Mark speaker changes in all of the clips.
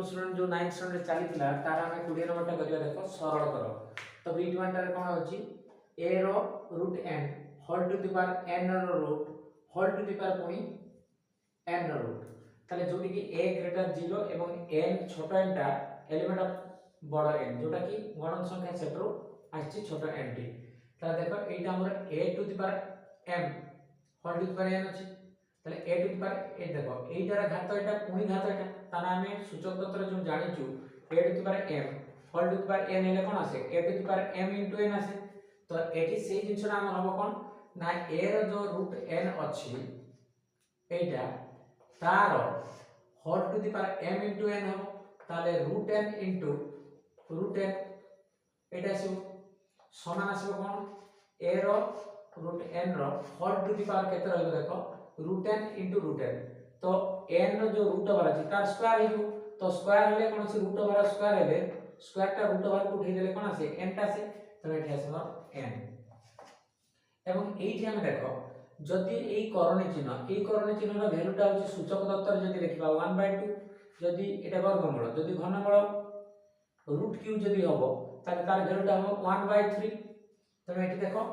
Speaker 1: अनुसरण जो 9th standard चलीथिला तार हम 20 नंबर टा करिया देखो सरल करो तो b1 टा कोन होची a रो root n whole to the power n रो root whole to the power पुनी n रो रूट ताले जोटी कि a ग्रेटर 0 एवं n छोटा n टा एलिमेंट ऑफ बड़ n जोटा कि गणन संख्या सेट रो आछि छोटा n टी ताले देखो एटा हमर a to the power m whole to the power n अछि তাহলে a to the power a দেখো এইটার ঘাত এটা পুনি ঘাত এটা তাহলে আমি সূচক তত্ত্ব যে জানিছু a to the power m whole to the power n হলে কোন আসে a to the power m * n আসে তো এটি সেই জিনিসটা আমার হবে কোন না a এর যে রুট n আছে এইটা তার whole to the power m * n হবে তাহলে রুট n রুট n এটা আসবে সমান আসবে কোন a এর রুট n র হোল টু দি পাওয়ার কত রইব দেখো root n into root n तो n रो जो रूट ओवर अछि तार स्क्वायर हिजो तो स्क्वायर हले कोन से रूट ओवर स्क्वायर हेले स्क्वायर टा रूट ओवर को उठै देले कोन आसे n टा से तो एठी आसबो n एवं एठी हम देखो जदि एई करणी चिन्ह रो वैल्यू टा होछि सूचक तत्व जदि लिखबा 1/2 जदि एटा वर्गमूल जदि घनमूल रूट q जदि होबो ताले तार वैल्यू टा हो 1/3 तो एठी देखो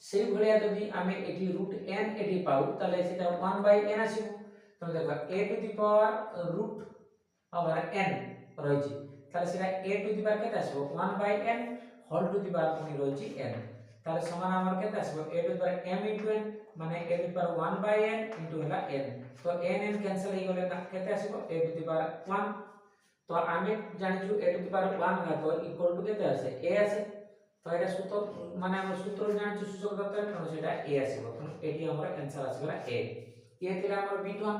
Speaker 1: সেই ভলিয়া যদি আমি এটি রুট n এটি পাউ তাহলে সেটা 1/n আসিব তো দেখো a to the power root over n রয়েছে তাহলে সেটা a টু দি পাওয়ার কত আসিব 1/n হোল টু দি পাওয়ার পুনি রয়েছে n তাহলে সমান আমার কত আসিব a to the power m * n মানে a to the power 1/n into হলা n তো n ক্যান্সেল হই গলে কত আসিব a টু দি পাওয়ার 1 তো আমি জানিছু a টু দি পাওয়ার 1 ঘাত ইকুয়াল টু কত আসে a আসে तो এটা সূত্র মানে আমরা সূত্র জানিছু সূচক তত্ত্বের কারণে সেটা a আসিব তো এটি আমার आंसर আসিবলা a a থিলা আমার b1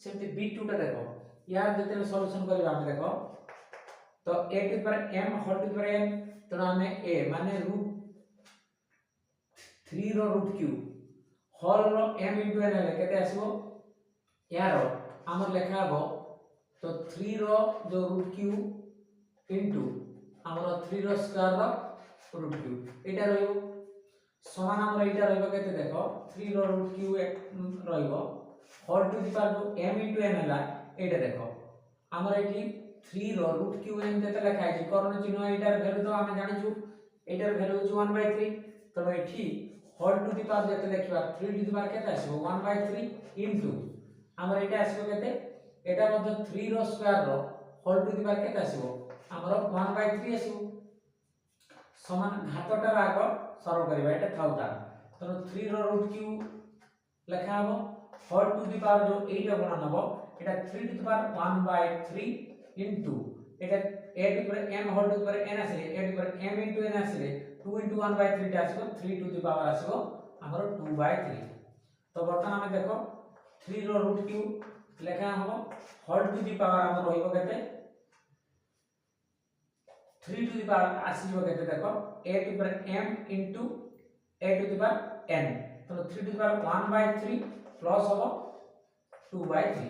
Speaker 1: সেমতি b2 টা দেখো ইয়ার যেতে সলিউশন করিবা আমি দেখো তো a to the power m whole to the power n তো আমি a মানে রুট 3 रो रूट q होल रो m * n হলে কত আসিব ইয়ার আমার লেখা হবো তো 3 रो जो रूट q इनटू আমরা 3 रो स्क्वायर रो रूट q এটা রইব সমান আমরা এটা রইব কত দেখো 3 रो रूट q রইব whole to the power m * n হলা এটা দেখো আমরা এটি 3 रो रूट q n যেটা লেখা আছে করণ চিহ্ন এটার ভ্যালু তো আমি জানিছু এটার ভ্যালু হচ্ছে 1/3 তো এটি হোল টু দি পাওয়ার যেটা লিখবা 3 টু দি পাওয়ার কত আসবে 1/3 ইনটু আমরা এটা আসবে কত এটা মধ্যে 3 रो স্কয়ার रो হোল টু দি পাওয়ার কত আসবে আমরা 1/3 আসবে समान घातटार आग सरल करिबा एटा थाउता तो 3 रो रूट q लेखा हबो होल टू द पावर जो 8 गुणन हबो एटा 3 टू द पावर 1/3 इनटू एटा a to the power m whole to the power n आसीले a to the power m into n आसीले 2 इनटू 1/3 टा आसीबो 3 टू द पावर आसीबो हमर 2/3 तो वर्तमान हम देखो 3 रो रूट q लेखा हबो होल टू द पावर हमर रहिबो केते 3 टू द पावर आसीबो केते देखो a to the power m into a to the power n तो 3 टू द पावर 1/3 प्लस होबो 2/3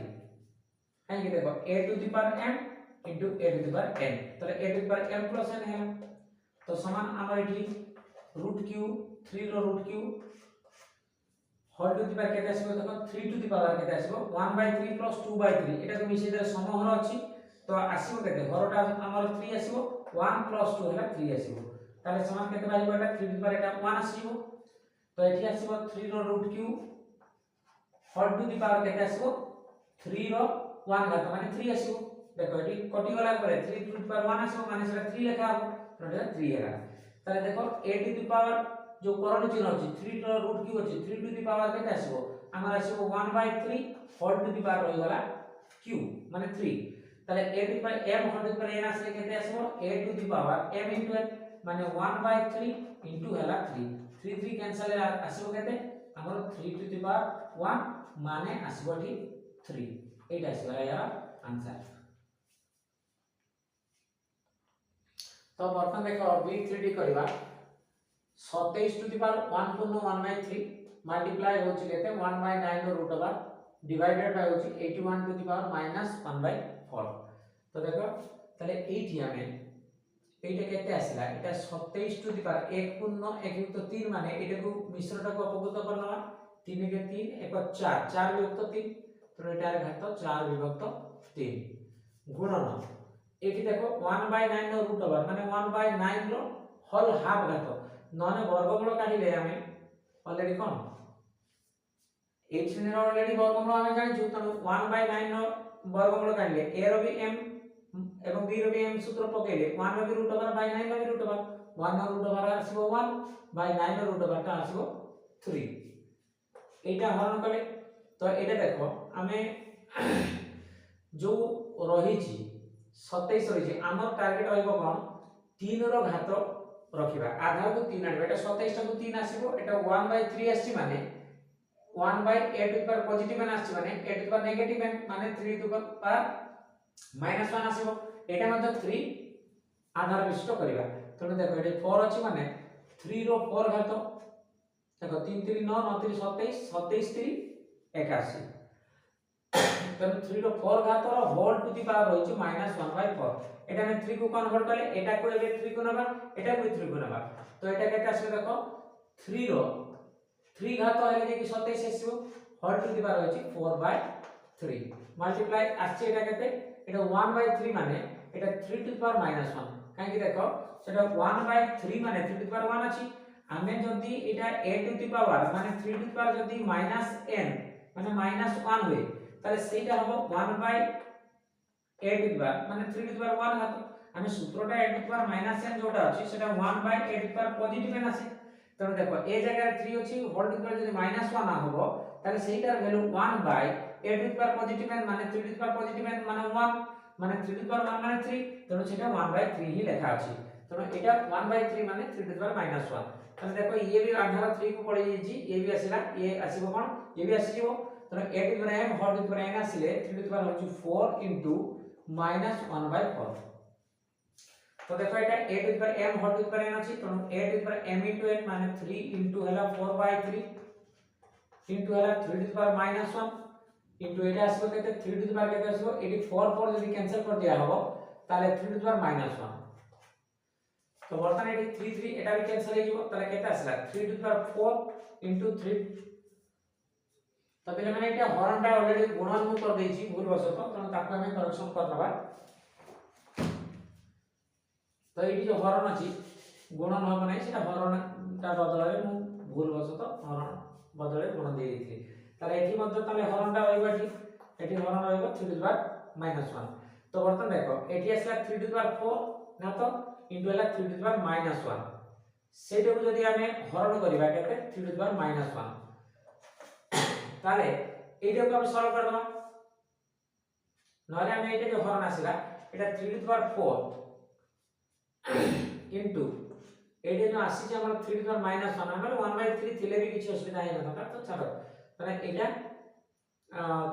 Speaker 1: है कि देखो a to the power m into a to the power n तो a to the power m plus n है तो समान हमर एठी रूट q 3 रो root q whole to the power केते आसीबो देखो 3 टू द पावर केते आसीबो 1/3 प्लस 2/3 एटा को मिसे दे समहर अछि तो आसीबो केते हरटा हमर 3 आसीबो 1 प्लस 2 है 3 आसीबो ताले समान केते बाजिबो एटा 3 टू द पावर एटा 1 आसीबो तो एठी आसीबो 3 रो root q whole to the power केते आसीबो 3 रो 1 घात माने 3 आसीबो देखो एठी कटि गला परे 3 टू द पावर 1 आसीबो माने सेटा 3 लेखा हबो तो एटा 3 हेला ताले देखो a टू द पावर जो करण चिन्ह अछि 3 रो रूट q अछि 3 टू द पावर केते आसीबो हमर आसीबो 1/3 होल टू द पावर होई गला q माने 3 তাহলে a to the power m whole to the power n আসলে কেতে আসবো a to the power m into n মানে 1/3 ইনটু হলা 3 3 3 ক্যান্সেল আসবো কেতে हमर 3 टू দি পাওয়ার 1 মানে আসবো ঠিক 3 এইটা আসবে यार आंसर तो बर्तन देखो b3d करबा 27 टू दी पावर 1 पूर्ण 1/3 मल्टीप्लाई होची केते 1/9 रो रूट ओवर डिवाइडेड बाय होची 81 टू दी पावर -1/4 तो देखो তাহলে এইটি আমি এইটা কেতে আসলা এটা 27 টু দি পাওয়ার 1 পূর্ণ 1 যুক্ত 3 মানে এটাকে মিশ্রটাকে অপভূত করলাম 3 কে 3 1 4 4 বিভক্ত 3 তো এটার ঘাত 4 বিভক্ত 3 গুণন এটি দেখো 1/9 ର ରୁଟ୍ ওভার মানে 1/9 ର হোল হাফ ঘাত ননে বর্গমূল কাটিলে আমি অলরেডি কোন 8 শ্রেণীর অলরেডি বর্গমূল আমি জানিছু তেণু 1/9 ର বর্গমূল কাটিলে a র বি m এবং b র বি m সূত্র পকাইলে 1 র বি √ ওভার বাই 9 র বি √ ওভার 1 র √ ওভার আসিব 1 বাই 9 র √ ওভারটা আসিব 3 এইটা হরণ কলে তো এটা দেখো আমি जो रही 27 रही आम टार्गेट रहा 3 रो घात रखा आधार को 3 आने 27 को 3 आसीबो एटा 1/3 आसी माने 1/8 टू पावर पॉजिटिव मान आसी माने 8 टू पावर नेगेटिव माने 3 टू पावर -1 आसीबो एटा मतलब 3 आधार विशिष्ट करबा तने देखो एटा 4 अछि माने 3 रो 4 घात देखो 3 3 9 9 3 27 27 3 81 तेणु 3 रो 4 घात रो होल टू द पावर होइछ -1/4 एटा में 3 को कन्वर्ट करले एटा को एबे 3 को नबा एटा को 3 को नबा तो एटा केते आसे देखो 3 रो 3 घात हेले जे कि 27 आसीबो होल टू द पावर होइछ 4/3 मल्टीप्लाई आछे एटा केते एटा 1/3 माने एटा 3 टू द पावर -1 काहे कि देखो सेटा 1/3 माने 3 टू द पावर 1 अछि आमे जदी एटा a टू द पावर माने 3 टू द पावर जदी -n माने -1 होय তাহলে সেইটা হবে 1/8 দিবা মানে 3 টু দি পাওয়ার 1 হাত আমি সূত্রটা 8 টু দি পাওয়ার -n যেটা আছে সেটা 1/8 two the power positive n আছে তাহলে দেখো এই জায়গায় 3 আছে হোল টু দি পাওয়ার যদি -1 না হবে তাহলে সেইটার value 1/8 two the power positive n মানে 3 two the power positive n মানে 1 মানে 3 টু দি পাওয়ার 1 মানে 3 তাহলে সেটা 1/3 হি লেখা আছে তাহলে এটা 1/3 মানে 3 টু দি পাওয়ার -1 তাহলে দেখো ये भी आधार 3 को पड़े जी ये भी आसीला ये आसीबो कोन ये भी आसीबो तो 8 to the m whole to the n आसीले 3 टू द पावर होची 4 इनटू -1/4 तो देखो এটা 8 to the power m whole to the n अछि तो 8 to the power m into n माने 3 इनटू हला 4/3 इनटू हला 3 टू द पावर -1 इनटू এটা আসবে কত 3 टू द पावर কত আসবে এটি 4 4 যদি ক্যান্সেল করে দেয়া হবে তাহলে 3 टू द पावर -1 तो बर्तन एटी 3 3 এটা भी कैंसिल हो जिवो তাহলে কেতে আসলা 3 टू द पावर 4 इनटू 3 तो पहले मैंने এটা হরণটা অলরেডি গুণন মু করে দেইছি ভুল বশত কারণ তাকে আমি কারেকশন করনবা তো এটি যে হরণ আছে গুণন হবে না সেটা হরণটা বদলাবে মু ভুল বশত হরণ বদলে গুণ দিয়ে দিছি তাহলে এটি মধ্যে তাহলে হরণটা হইবা ঠিক এটি হরণ হইবা 3 টু द पावर -1 তো বর্তমান দেখো এটি আসলা 3 টু द पावर 4 না তো ইনটু হলা 3 টু द पावर -1 সেটাকে যদি আমি হরণ করিবা কেতে 3 টু द पावर -1 তাহলে এইটাকে আমি সরল করে দেব নলে আমি এইটা যে হরণ আসিলা এটা 3 টু द पावर 4 ইনটু এইটা যে আসিছে আমার 3 টু द पावर -1 আমরা 1/3 থিলে भी কিছু অসুবিধা হয় না তো ছাড়ো তাহলে এটা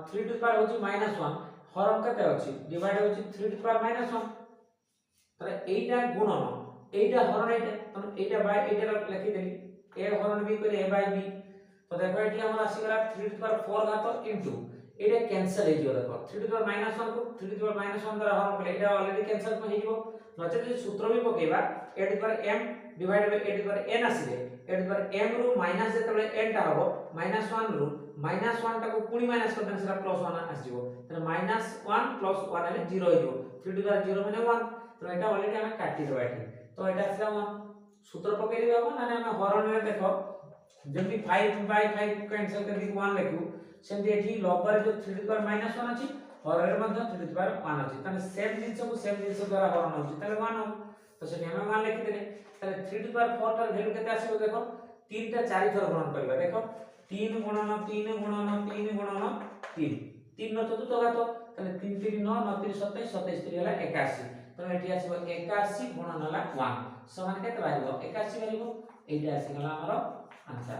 Speaker 1: 3 টু द पावर হচ্ছে -1 হরণ কত আছে ডিভাইড হচ্ছে 3 টু द पावर -1 তাহলে এইটা গুণন এইটা হরণ এইটা এইটা বাই এইটা লিখি দেলি a হরণ b করে a বাই b तो देखो एटी हमर आसी गला 3 टू द पावर 4 घात इनटू एटा कैंसिल हे जिवो देखो 3 टू द पावर -1 को 3 टू द पावर -1 द्वारा हरण कले एटा ऑलरेडी कैंसिल हो जिवो नचे जे सूत्र भी पकेबा a to the power m divide by a to the power n आसीले a to the power m रु माइनस जेतबे n टा हबो -1 रु -1 टा को पुणी माइनस कर देन सेटा +1 आसीबो त -1 + 1 हेले 0 हो जिवो 3 टू द पावर 0 माने 1 तो एटा ऑलरेडी हमें काटी देबा एठी तो एटा आसीला 1 सूत्र पकेली बाबा नाने हमें हरण रे देखो जब 5/5 कैंसिल कर दी 1 लिखू सेमती एठी लॉगर जो 3 टू द पावर -1 अछि और रे मध्ये 3 टू द पावर 1 अछि तने सेम जिंस को सेम जिंस द्वारा हरण होछि तले 1 हो तो सेठी हम 1 लिखि देले तले 3 टू द पावर 4 टर वैल्यू केते आसीबो देखो 3 टा 4 थर गुणन करबा देखो 3 गुणन 3 गुणन 3 गुणन 3 3 न चतुर्थ घात तले 3 3 9 9 3 27 27 3 हला 81 तो एठी आसीबो 81 गुणन हला 1 समान केते बाहिबो 81 बाहिबो एटा आसी गला हमर आंसर